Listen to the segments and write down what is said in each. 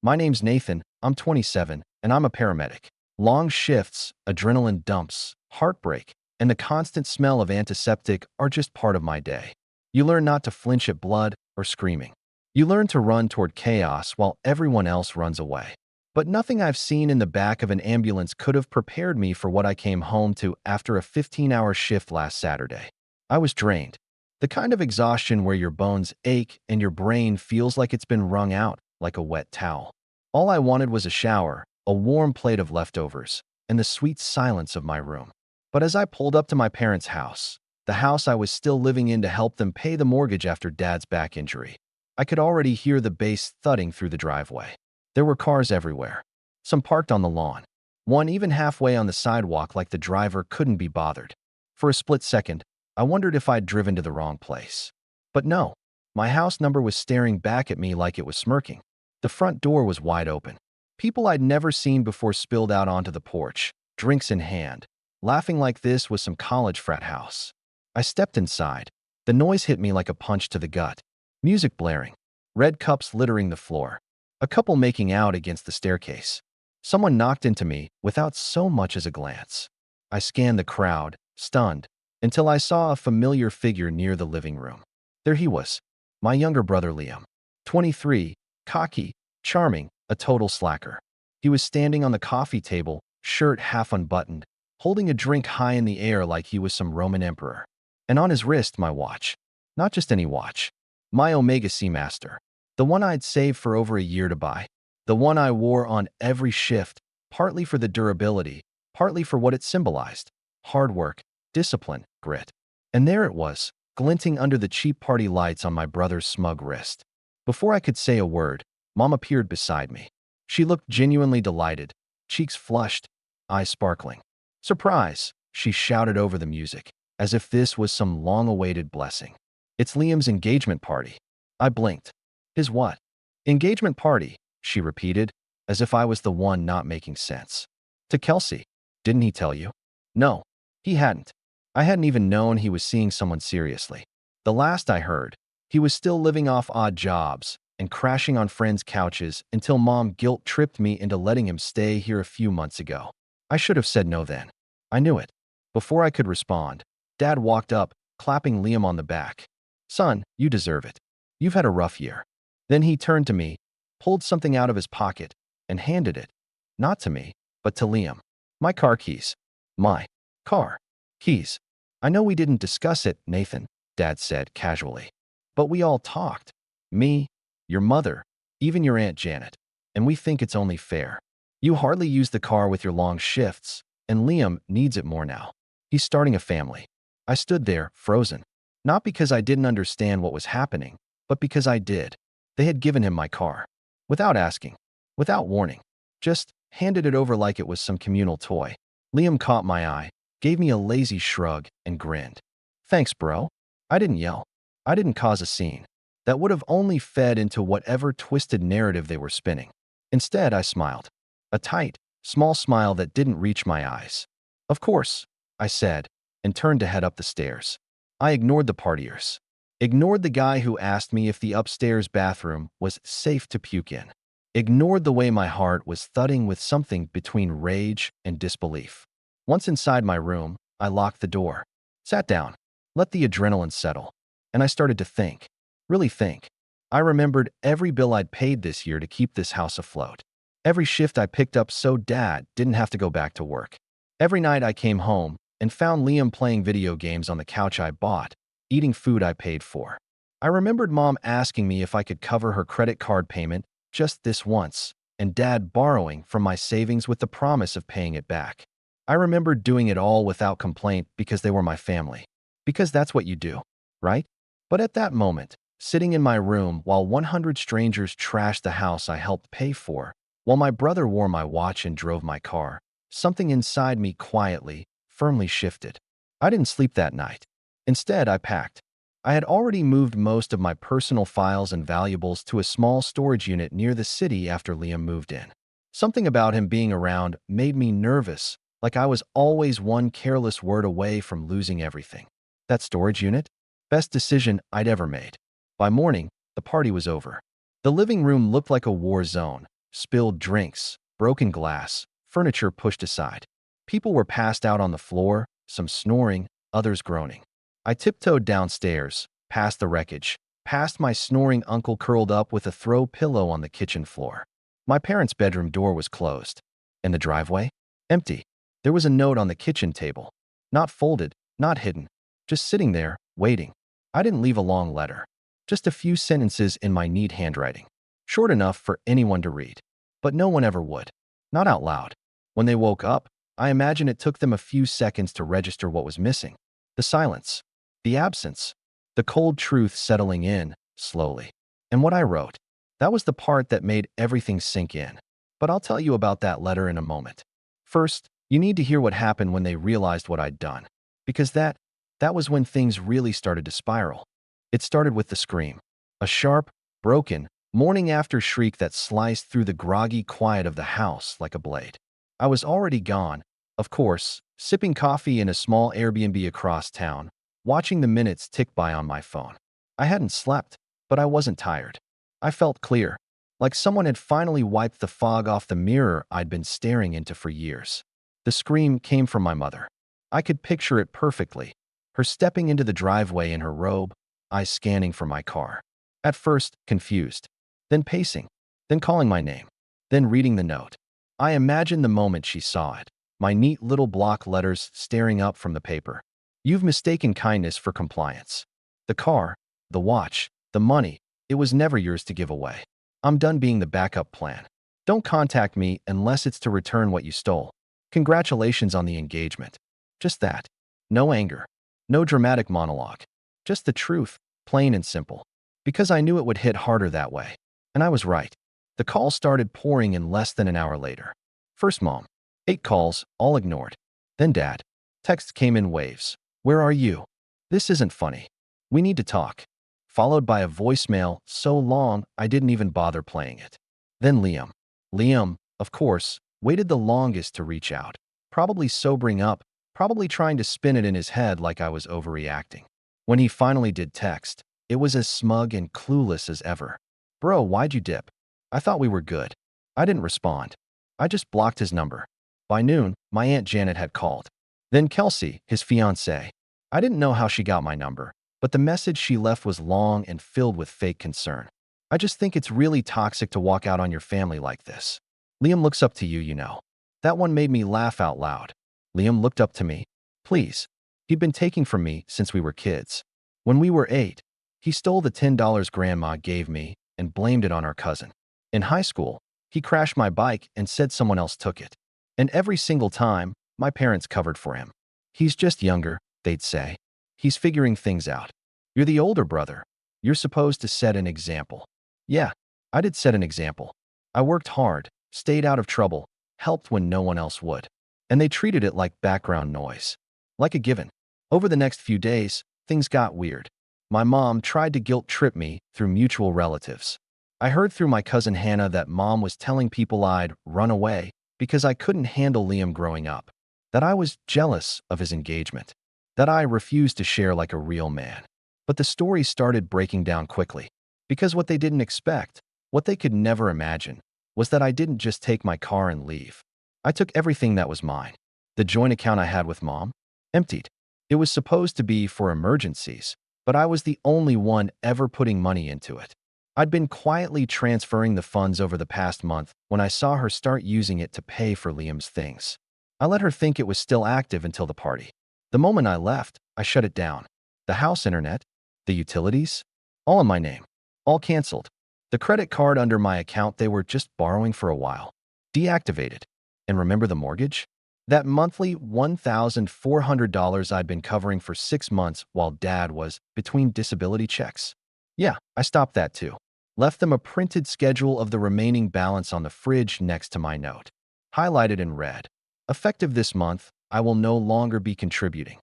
My name's Nathan, I'm 27, and I'm a paramedic. Long shifts, adrenaline dumps, heartbreak, and the constant smell of antiseptic are just part of my day. You learn not to flinch at blood or screaming. You learn to run toward chaos while everyone else runs away. But nothing I've seen in the back of an ambulance could have prepared me for what I came home to after a 15-hour shift last Saturday. I was drained. The kind of exhaustion where your bones ache and your brain feels like it's been wrung out like a wet towel. All I wanted was a shower, a warm plate of leftovers, and the sweet silence of my room. But as I pulled up to my parents' house, the house I was still living in to help them pay the mortgage after Dad's back injury, I could already hear the bass thudding through the driveway. There were cars everywhere, some parked on the lawn, one even halfway on the sidewalk like the driver couldn't be bothered. For a split second, I wondered if I'd driven to the wrong place. But no, my house number was staring back at me like it was smirking. The front door was wide open. People I'd never seen before spilled out onto the porch, drinks in hand, laughing like this was some college frat house. I stepped inside. The noise hit me like a punch to the gut. Music blaring, red cups littering the floor, a couple making out against the staircase. Someone knocked into me without so much as a glance. I scanned the crowd, stunned, until I saw a familiar figure near the living room. There he was, my younger brother Liam. 23, cocky, charming, a total slacker. He was standing on the coffee table, shirt half unbuttoned, holding a drink high in the air like he was some Roman emperor. And on his wrist, my watch. Not just any watch. My Omega Seamaster. The one I'd saved for over a year to buy. The one I wore on every shift, partly for the durability, partly for what it symbolized. Hard work, discipline, grit. And there it was, glinting under the cheap party lights on my brother's smug wrist. Before I could say a word, Mom appeared beside me. She looked genuinely delighted, cheeks flushed, eyes sparkling. "Surprise!" she shouted over the music, as if this was some long-awaited blessing. "It's Liam's engagement party." I blinked. "His what?" "Engagement party," she repeated, as if I was the one not making sense. "To Kelsey. Didn't he tell you?" No, he hadn't. I hadn't even known he was seeing someone seriously. The last I heard, he was still living off odd jobs and crashing on friends' couches until Mom guilt-tripped me into letting him stay here a few months ago. I should have said no then. I knew it. Before I could respond, Dad walked up, clapping Liam on the back. "Son, you deserve it. You've had a rough year." Then he turned to me, pulled something out of his pocket, and handed it. Not to me, but to Liam. "My car keys." "My car keys." "I know we didn't discuss it, Nathan," Dad said casually. "But we all talked. Me, your mother, even your Aunt Janet. And we think it's only fair. You hardly use the car with your long shifts, and Liam needs it more now. He's starting a family." I stood there, frozen. Not because I didn't understand what was happening, but because I did. They had given him my car. Without asking. Without warning. Just handed it over like it was some communal toy. Liam caught my eye, gave me a lazy shrug, and grinned. "Thanks, bro." I didn't yell. I didn't cause a scene. That would have only fed into whatever twisted narrative they were spinning. Instead, I smiled. A tight, small smile that didn't reach my eyes. "Of course," I said, and turned to head up the stairs. I ignored the partiers. Ignored the guy who asked me if the upstairs bathroom was safe to puke in. Ignored the way my heart was thudding with something between rage and disbelief. Once inside my room, I locked the door. Sat down. Let the adrenaline settle. And I started to think. Really think. I remembered every bill I'd paid this year to keep this house afloat. Every shift I picked up so Dad didn't have to go back to work. Every night I came home and found Liam playing video games on the couch I bought, eating food I paid for. I remembered Mom asking me if I could cover her credit card payment just this once, and Dad borrowing from my savings with the promise of paying it back. I remembered doing it all without complaint because they were my family. Because that's what you do, right? But at that moment, sitting in my room while 100 strangers trashed the house I helped pay for, while my brother wore my watch and drove my car, something inside me quietly, firmly shifted. I didn't sleep that night. Instead, I packed. I had already moved most of my personal files and valuables to a small storage unit near the city after Liam moved in. Something about him being around made me nervous, like I was always one careless word away from losing everything. That storage unit? Best decision I'd ever made. By morning, the party was over. The living room looked like a war zone, spilled drinks, broken glass, furniture pushed aside. People were passed out on the floor, some snoring, others groaning. I tiptoed downstairs, past the wreckage, past my snoring uncle curled up with a throw pillow on the kitchen floor. My parents' bedroom door was closed. And the driveway? Empty. There was a note on the kitchen table. Not folded, not hidden. Just sitting there, waiting. I didn't leave a long letter. Just a few sentences in my neat handwriting. Short enough for anyone to read. But no one ever would. Not out loud. When they woke up, I imagine it took them a few seconds to register what was missing. The silence. The absence. The cold truth settling in, slowly. And what I wrote. That was the part that made everything sink in. But I'll tell you about that letter in a moment. First, you need to hear what happened when they realized what I'd done. Because that was when things really started to spiral. It started with the scream. A sharp, broken, morning after shriek that sliced through the groggy quiet of the house like a blade. I was already gone, of course, sipping coffee in a small Airbnb across town, watching the minutes tick by on my phone. I hadn't slept, but I wasn't tired. I felt clear, like someone had finally wiped the fog off the mirror I'd been staring into for years. The scream came from my mother. I could picture it perfectly. Her stepping into the driveway in her robe, eyes scanning for my car. At first, confused. Then pacing. Then calling my name. Then reading the note. I imagined the moment she saw it. My neat little block letters staring up from the paper. You've mistaken kindness for compliance. The car, the watch, the money, it was never yours to give away. I'm done being the backup plan. Don't contact me unless it's to return what you stole. Congratulations on the engagement. Just that. No anger. No dramatic monologue. Just the truth, plain and simple. Because I knew it would hit harder that way. And I was right. The calls started pouring in less than an hour later. First Mom. 8 calls, all ignored. Then Dad. Texts came in waves. Where are you? This isn't funny. We need to talk. Followed by a voicemail so long I didn't even bother playing it. Then Liam. Liam, of course, waited the longest to reach out. Probably sobering up, probably trying to spin it in his head like I was overreacting. When he finally did text, it was as smug and clueless as ever. Bro, why'd you dip? I thought we were good. I didn't respond. I just blocked his number. By noon, my Aunt Janet had called. Then Kelsey, his fiancée. I didn't know how she got my number, but the message she left was long and filled with fake concern. I just think it's really toxic to walk out on your family like this. Liam looks up to you, you know. That one made me laugh out loud. Liam looked up to me. Please. He'd been taking from me since we were kids. When we were 8, he stole the $10 Grandma gave me and blamed it on our cousin. In high school, he crashed my bike and said someone else took it. And every single time, my parents covered for him. He's just younger, they'd say. He's figuring things out. You're the older brother. You're supposed to set an example. Yeah, I did set an example. I worked hard, stayed out of trouble, helped when no one else would. And they treated it like background noise. Like a given. Over the next few days, things got weird. My mom tried to guilt trip me through mutual relatives. I heard through my cousin Hannah that Mom was telling people I'd run away because I couldn't handle Liam growing up. That I was jealous of his engagement. That I refused to share like a real man. But the story started breaking down quickly. Because what they didn't expect, what they could never imagine, was that I didn't just take my car and leave. I took everything that was mine. The joint account I had with Mom, emptied. It was supposed to be for emergencies, but I was the only one ever putting money into it. I'd been quietly transferring the funds over the past month when I saw her start using it to pay for Liam's things. I let her think it was still active until the party. The moment I left, I shut it down. The house internet, the utilities, all in my name. All canceled. The credit card under my account they were just borrowing for a while. Deactivated. And remember the mortgage? That monthly $1,400 I'd been covering for 6 months while Dad was between disability checks. Yeah, I stopped that too. Left them a printed schedule of the remaining balance on the fridge next to my note. Highlighted in red. Effective this month, I will no longer be contributing.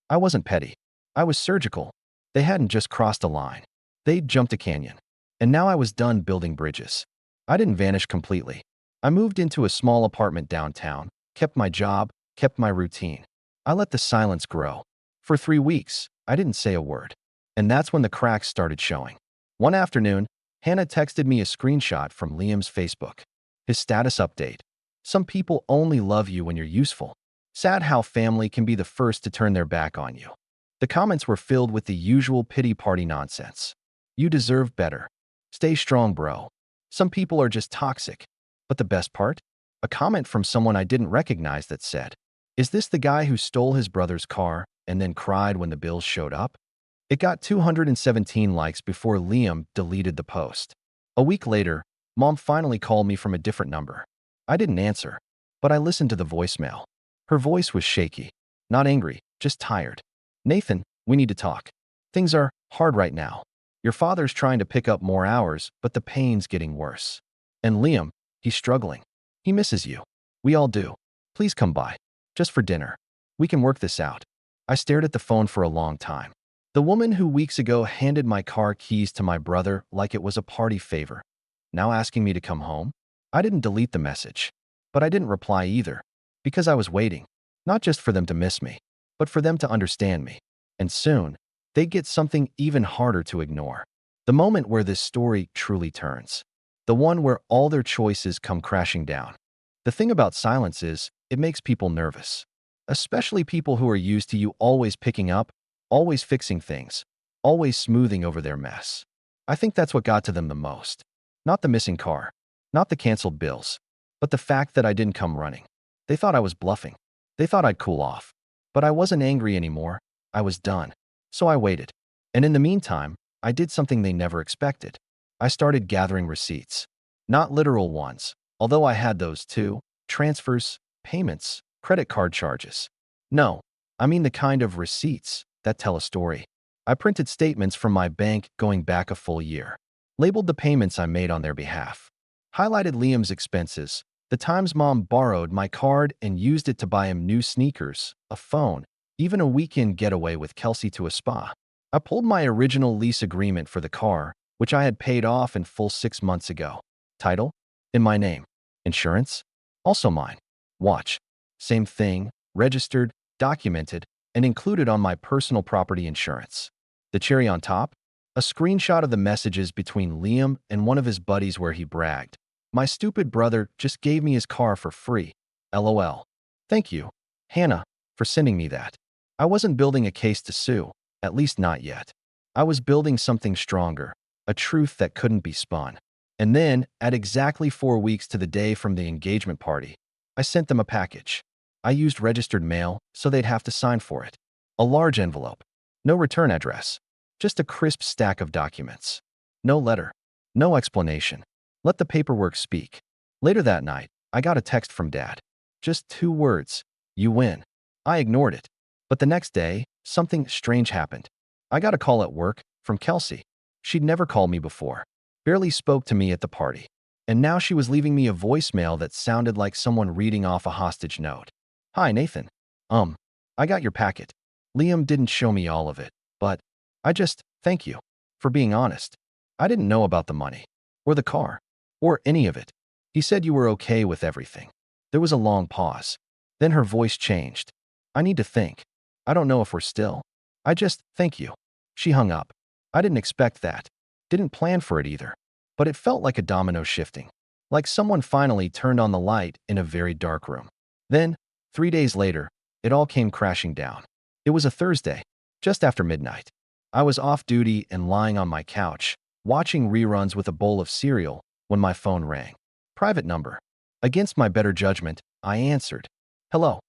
I wasn't petty. I was surgical. They hadn't just crossed a line. They'd jumped a canyon. And now I was done building bridges. I didn't vanish completely. I moved into a small apartment downtown, kept my job, kept my routine. I let the silence grow. For 3 weeks, I didn't say a word. And that's when the cracks started showing. One afternoon, Hannah texted me a screenshot from Liam's Facebook. His status update. Some people only love you when you're useful. Sad how family can be the first to turn their back on you. The comments were filled with the usual pity party nonsense. You deserve better. Stay strong, bro. Some people are just toxic. But the best part? A comment from someone I didn't recognize that said, "Is this the guy who stole his brother's car and then cried when the bills showed up?" It got 217 likes before Liam deleted the post. A week later, Mom finally called me from a different number. I didn't answer, but I listened to the voicemail. Her voice was shaky, not angry, just tired. "Nathan, we need to talk. Things are hard right now. Your father's trying to pick up more hours, but the pain's getting worse. And Liam, he's struggling. He misses you. We all do. Please come by. Just for dinner. We can work this out." I stared at the phone for a long time. The woman who weeks ago handed my car keys to my brother like it was a party favor, now asking me to come home? I didn't delete the message, but I didn't reply either, because I was waiting, not just for them to miss me, but for them to understand me. And soon, they'd get something even harder to ignore. The moment where this story truly turns. The one where all their choices come crashing down. The thing about silence is, it makes people nervous. Especially people who are used to you always picking up, always fixing things, always smoothing over their mess. I think that's what got to them the most. Not the missing car, not the canceled bills, but the fact that I didn't come running. They thought I was bluffing. They thought I'd cool off. But I wasn't angry anymore. I was done. So I waited. And in the meantime, I did something they never expected. I started gathering receipts. Not literal ones, although I had those too. Transfers, payments, credit card charges. No, I mean the kind of receipts that tell a story. I printed statements from my bank going back a full year. Labeled the payments I made on their behalf. Highlighted Liam's expenses, the times Mom borrowed my card and used it to buy him new sneakers, a phone, even a weekend getaway with Qley to a spa. I pulled my original lease agreement for the car, which I had paid off in full 6 months ago. Title? In my name. Insurance? Also mine. Watch? Same thing, registered, documented, and included on my personal property insurance. The cherry on top? A screenshot of the messages between Liam and one of his buddies where he bragged, "My stupid brother just gave me his car for free. LOL. Thank you, Hannah, for sending me that." I wasn't building a case to sue, at least not yet. I was building something stronger, a truth that couldn't be spun. And then, at exactly 4 weeks to the day from the engagement party, I sent them a package. I used registered mail, so they'd have to sign for it. A large envelope. No return address. Just a crisp stack of documents. No letter. No explanation. Let the paperwork speak. Later that night, I got a text from Dad. Just 2 words. "You win." I ignored it. But the next day, something strange happened. I got a call at work from Qley. She'd never called me before. Barely spoke to me at the party. And now she was leaving me a voicemail that sounded like someone reading off a hostage note. "Hi, Nathan. I got your packet. Liam didn't show me all of it, but thank you for being honest. I didn't know about the money, or the car, or any of it. He said you were okay with everything." There was a long pause. Then her voice changed. "I need to think. I don't know if we're still. Thank you." She hung up. I didn't expect that. Didn't plan for it either. But it felt like a domino shifting. Like someone finally turned on the light in a very dark room. Then, 3 days later, it all came crashing down. It was a Thursday, just after midnight. I was off duty and lying on my couch, watching reruns with a bowl of cereal, when my phone rang. Private number. Against my better judgment, I answered. "Hello.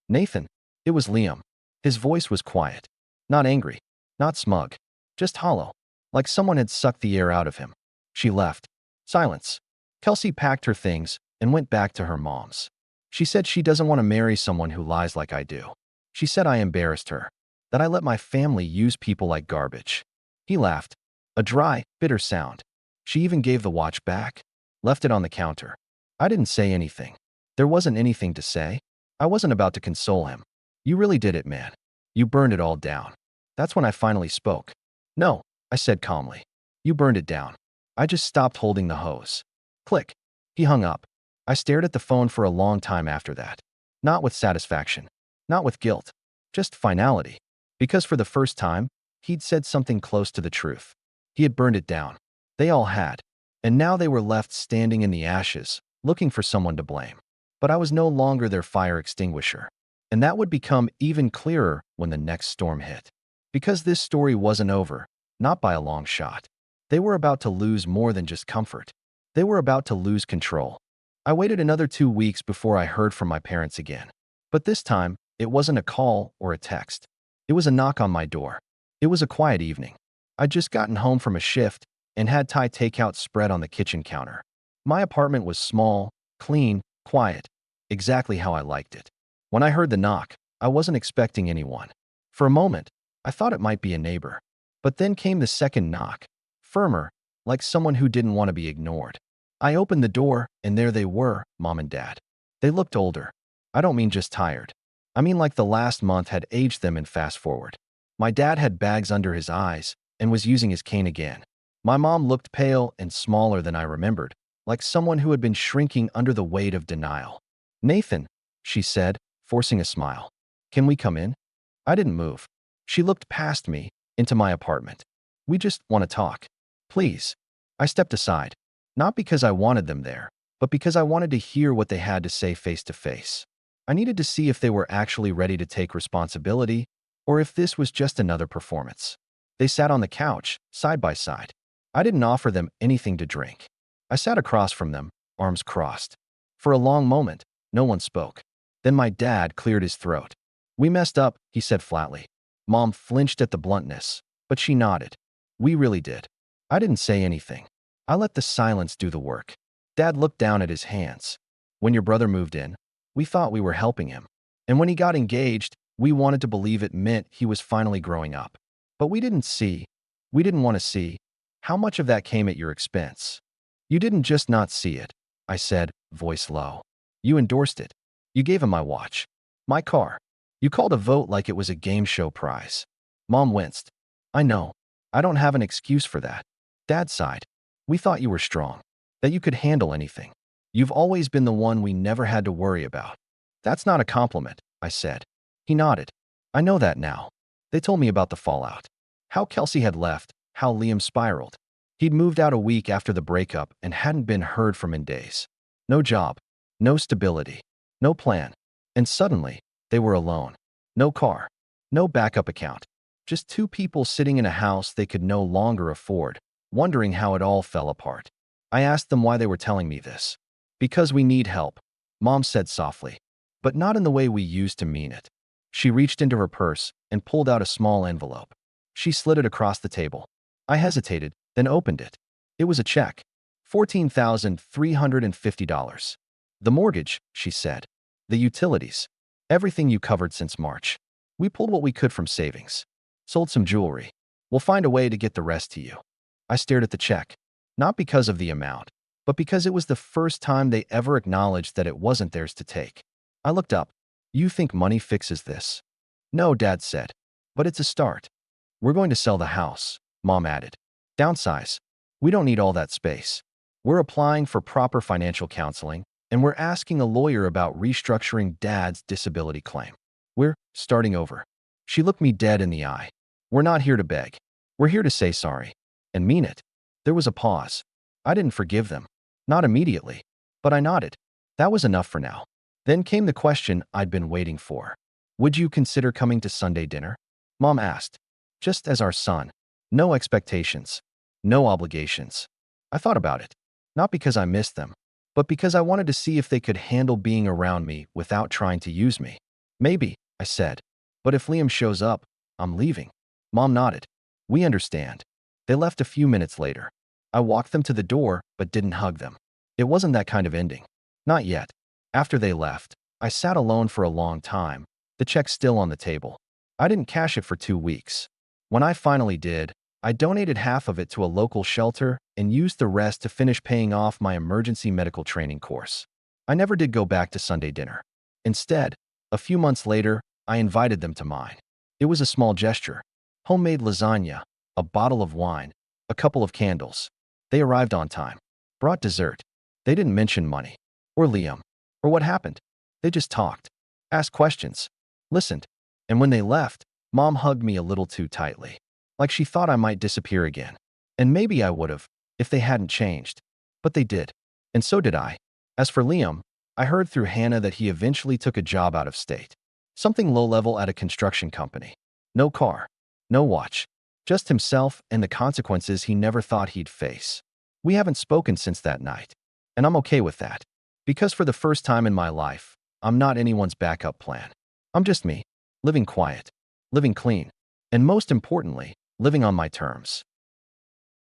Nathan." It was Liam. His voice was quiet. Not angry. Not smug. Just hollow. Like someone had sucked the air out of him. She left. Silence. Qley packed her things and went back to her mom's. She said she doesn't want to marry someone who lies like I do. She said I embarrassed her. That I let my family use people like garbage. He laughed. A dry, bitter sound. She even gave the watch back. Left it on the counter. I didn't say anything. There wasn't anything to say. I wasn't about to console him. "You really did it, man. You burned it all down." That's when I finally spoke. "No," I said calmly. "You burned it down. I just stopped holding the hose." Click. He hung up. I stared at the phone for a long time after that. Not with satisfaction. Not with guilt. Just finality. Because for the first time, he'd said something close to the truth. He had burned it down. They all had. And now they were left standing in the ashes, looking for someone to blame. But I was no longer their fire extinguisher. And that would become even clearer when the next storm hit. Because this story wasn't over, not by a long shot. They were about to lose more than just comfort. They were about to lose control. I waited another 2 weeks before I heard from my parents again. But this time, it wasn't a call or a text. It was a knock on my door. It was a quiet evening. I'd just gotten home from a shift and had Thai takeout spread on the kitchen counter. My apartment was small, clean, quiet, exactly how I liked it. When I heard the knock, I wasn't expecting anyone. For a moment, I thought it might be a neighbor. But then came the second knock, firmer, like someone who didn't want to be ignored. I opened the door, and there they were, Mom and Dad. They looked older. I don't mean just tired. I mean like the last month had aged them in fast forward. My dad had bags under his eyes and was using his cane again. My mom looked pale and smaller than I remembered, like someone who had been shrinking under the weight of denial. "Nathan," she said, forcing a smile. "Can we come in?" I didn't move. She looked past me, into my apartment. "We just want to talk. Please." I stepped aside, not because I wanted them there, but because I wanted to hear what they had to say face to face. I needed to see if they were actually ready to take responsibility or if this was just another performance. They sat on the couch, side by side. I didn't offer them anything to drink. I sat across from them, arms crossed. For a long moment, no one spoke. Then my dad cleared his throat. "We messed up," he said flatly. Mom flinched at the bluntness, but she nodded. "We really did." I didn't say anything. I let the silence do the work. Dad looked down at his hands. "When your brother moved in, we thought we were helping him. And when he got engaged, we wanted to believe it meant he was finally growing up. But we didn't want to see, how much of that came at your expense. You didn't just not see it," I said, voice low. "You endorsed it. You gave him my watch, my car. You called a vote like it was a game show prize." Mom winced. "I know. I don't have an excuse for that." Dad sighed. "We thought you were strong, that you could handle anything. You've always been the one we never had to worry about." "That's not a compliment," I said. He nodded. "I know that now." They told me about the fallout. How Kelsey had left, how Liam spiraled. He'd moved out a week after the breakup and hadn't been heard from in days. No job, no stability, no plan. And suddenly, they were alone. No car, no backup account. Just two people sitting in a house they could no longer afford, wondering how it all fell apart. I asked them why they were telling me this. "Because we need help," Mom said softly, but not in the way we used to mean it. She reached into her purse and pulled out a small envelope. She slid it across the table. I hesitated, then opened it. It was a check. $14,350. "The mortgage," she said. "The utilities. Everything you covered since March. We pulled what we could from savings. Sold some jewelry. We'll find a way to get the rest to you." I stared at the check, not because of the amount, but because it was the first time they ever acknowledged that it wasn't theirs to take. I looked up. "You think money fixes this?" "No," Dad said, "but it's a start. We're going to sell the house," Mom added. "Downsize. We don't need all that space. We're applying for proper financial counseling, and we're asking a lawyer about restructuring Dad's disability claim. We're starting over." She looked me dead in the eye. "We're not here to beg. We're here to say sorry. And mean it." There was a pause. I didn't forgive them. Not immediately. But I nodded. That was enough for now. Then came the question I'd been waiting for. "Would you consider coming to Sunday dinner?" Mom asked. "Just as our son. No expectations. No obligations." I thought about it. Not because I missed them, but because I wanted to see if they could handle being around me without trying to use me. "Maybe," I said. "But if Liam shows up, I'm leaving." Mom nodded. "We understand." They left a few minutes later. I walked them to the door, but didn't hug them. It wasn't that kind of ending. Not yet. After they left, I sat alone for a long time, the check still on the table. I didn't cash it for 2 weeks. When I finally did, I donated half of it to a local shelter and used the rest to finish paying off my emergency medical training course. I never did go back to Sunday dinner. Instead, a few months later, I invited them to mine. It was a small gesture. Homemade lasagna, a bottle of wine, a couple of candles. They arrived on time. Brought dessert. They didn't mention money. Or Liam. Or what happened. They just talked. Asked questions. Listened. And when they left, Mom hugged me a little too tightly. Like she thought I might disappear again. And maybe I would have, if they hadn't changed. But they did. And so did I. As for Liam, I heard through Hannah that he eventually took a job out of state. Something low-level at a construction company. No car, no watch, just himself and the consequences he never thought he'd face. We haven't spoken since that night, and I'm okay with that. Because for the first time in my life, I'm not anyone's backup plan. I'm just me, living quiet, living clean, and most importantly, living on my terms.